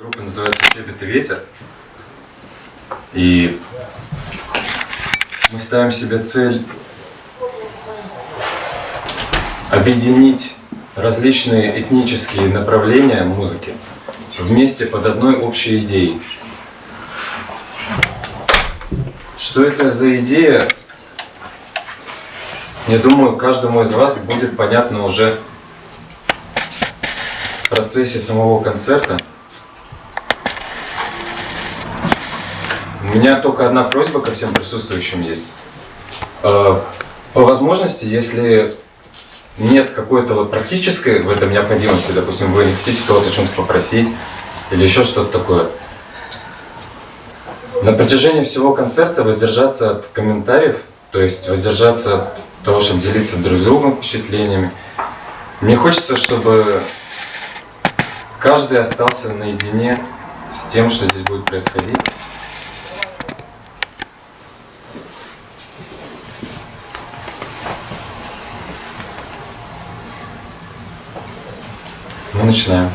Группа называется «Щебет и ветер». И мы ставим себе цель объединить различные этнические направления музыки вместе под одной общей идеей. Что это за идея? Я думаю, каждому из вас будет понятно уже в процессе самого концерта. У меня только одна просьба ко всем присутствующим есть. По возможности, если нет какой-то вот практической в этом необходимости, допустим, вы не хотите кого-то о чем-то попросить или еще что-то такое, на протяжении всего концерта воздержаться от комментариев, то есть воздержаться от того, чтобы делиться друг с другом впечатлениями. Мне хочется, чтобы каждый остался наедине с тем, что здесь будет происходить. Мы начинаем.